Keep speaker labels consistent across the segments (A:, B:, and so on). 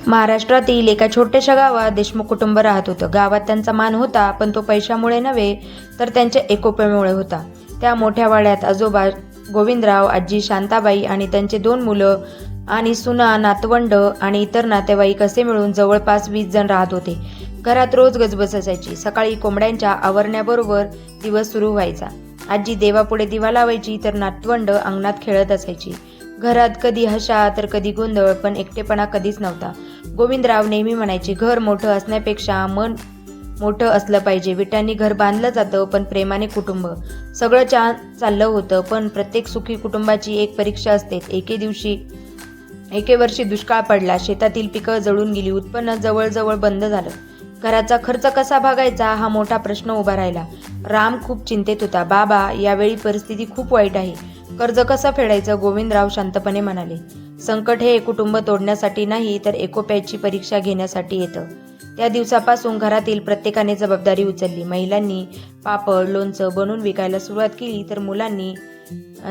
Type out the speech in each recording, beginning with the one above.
A: महाराष्ट्रातील एका छोट्याशा गावात देशमुख कुटुंब राहत होतं. गावात त्यांचा मान होता, पण तो पैशामुळे नव्हे तर त्यांच्या एकोप्यामुळे होता. त्या मोठ्या वाड्यात आजोबा गोविंदराव, आजी शांताबाई आणि त्यांचे 2 मुलं आणि सुना, नातवंड आणि इतर नातेवाईक असे मिळून जवळपास 20 जण राहत होते. घरात रोज गजबज असायची. सकाळी कोंबड्यांच्या आवरण्याबरोबर दिवस सुरू व्हायचा. आजी देवापुढे दिवा लावायची, तर नातवंड अंगणात खेळत असायची. घरात कधी हशा तर कधी गोंधळ, पण एकटेपणा कधीच नव्हता. गोविंदराव नेहमी म्हणायचे, घर मोठं असण्यापेक्षा मन मोठं असलं पाहिजे. विटांनी घर बांधलं जातं, पण प्रेमाने कुटुंब. सगळं छान चाललं होतं, पण प्रत्येक सुखी कुटुंबाची एक परीक्षा असते. एके वर्षी दुष्काळ पडला. शेतातील पिकं जळून गेली. उत्पन्न जवळजवळ बंद झालं. घराचा खर्च कसा भागायचा हा मोठा प्रश्न उभा राहिला. राम खूप चिंतेत होता. बाबा, यावेळी परिस्थिती खूप वाईट आहे. कर्ज कसं फेडायचं? गोविंदराव शांतपणे म्हणाले. संकट हे कुटुंब तोडण्यासाठी नाही, तर एकोप्याची परीक्षा घेण्यासाठी येतं. त्या दिवसापासून घरातील प्रत्येकाने जबाबदारी उचलली. महिलांनी पापड, लोणचं बनवून विकायला सुरुवात केली, तर मुलांनी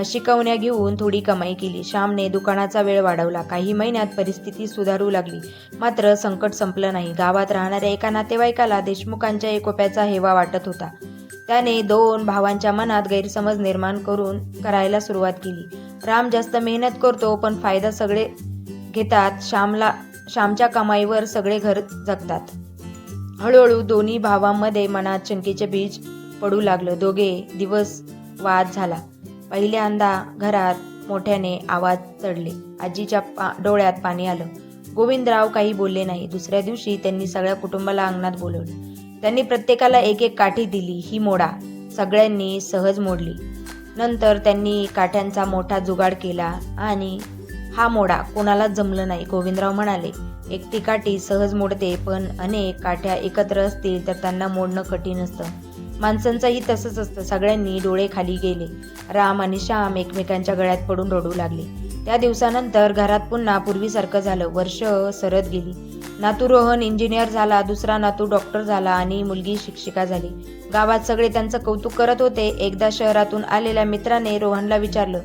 A: शिकवण्या घेऊन थोडी कमाई केली. श्यामने दुकानाचा वेळ वाढवला. काही महिन्यात परिस्थिती सुधारू लागली. मात्र संकट संपलं नाही. गावात राहणाऱ्या एका नातेवाईकाला देशमुखांच्या एकोप्याचा हेवा वाटत होता. त्याने 2 भावांच्या मनात गैरसमज निर्माण करायला सुरुवात केली. राम जास्त मेहनत करतो, पण फायदा सगळे घेतात. श्यामच्या कमाईवर सगळे घर जगतात. हळूहळू दोन्ही भावांमध्ये मनात शंकेचे बीज पडू लागलं. दोघे दिवस वाद झाला. पहिल्यांदा घरात मोठ्याने आवाज चढले. आजीच्या डोळ्यात पाणी आलं. गोविंदराव काही बोलले नाही. दुसऱ्या दिवशी त्यांनी सगळ्या कुटुंबाला अंगणात बोलवलं. त्यांनी प्रत्येकाला एक काठी दिली. ही मोडा. सगळ्यांनी सहज मोडली. नंतर त्यांनी काठ्यांचा मोठा जुगाड केला आणि हा मोडा कोणालाच जमलं नाही. गोविंदराव म्हणाले, एकटी काठी सहज मोडते, पण अनेक काठ्या एकत्र असतील तर त्यांना मोडणं कठीण असतं. माणसांचंही तसंच असतं. सगळ्यांनी डोळे खाली गेले. राम आणि श्याम एकमेकांच्या गळ्यात पडून रडू लागले. त्या दिवसानंतर घरात पुन्हा पूर्वीसारखं झालं. वर्ष सरत गेली. नातू रोहन इंजिनियर झाला, दुसरा नातू डॉक्टर झाला आणि मुलगी शिक्षिका झाली. गावात सगळे त्यांचं कौतुक करत होते. एकदा शहरातून आलेल्या मित्राने रोहनला विचारलं,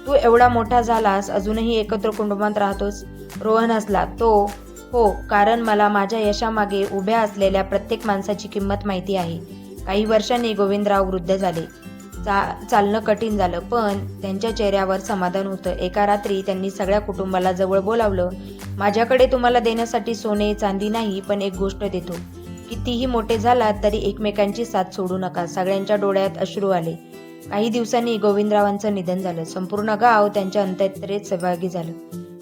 A: तू एवढा मोठा झालास, अजूनही एकत्र कुटुंबात राहतोस? रोहन हसला. हो, कारण मला माझ्या यशामागे उभ्या असलेल्या प्रत्येक माणसाची किंमत माहिती आहे. काही वर्षांनी गोविंदराव वृद्ध झाले. चालणं कठीण झालं, पण त्यांच्या चेहऱ्यावर समाधान होतं. एका रात्री त्यांनी सगळ्या कुटुंबाला जवळ बोलावलं. माझ्याकडे तुम्हाला देण्यासाठी सोने चांदी नाही, पण एक गोष्ट देतो. कितीही मोठे झालात तरी एकमेकांची साथ सोडू नका. सगळ्यांच्या डोळ्यात अश्रू आले. काही दिवसांनी गोविंदरावांचं निधन झालं. संपूर्ण गाव त्यांच्या अंत्ययात्रेत सहभागी झालं.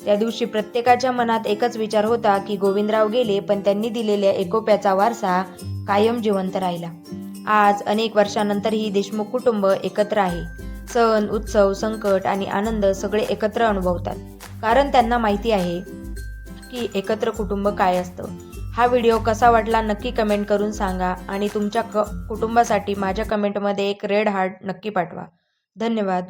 A: त्या दिवशी प्रत्येकाच्या मनात एकच विचार होता की गोविंदराव गेले, पण त्यांनी दिलेल्या एकोप्याचा वारसा कायम जिवंत राहिला. आज अनेक वर्षांनंतरही देशमुख कुटुंब एकत्र आहे. सण, उत्सव, संकट आणि आनंद सगळे एकत्र अनुभवतात. कारण त्यांना माहिती आहे की एकत्र कुटुंब काय असतं. हा व्हिडिओ कसा वाटला नक्की कमेंट करून सांगा आणि तुमच्या कुटुंबासाठी माझ्या कमेंटमध्ये एक रेड हार्ट नक्की पाठवा. धन्यवाद.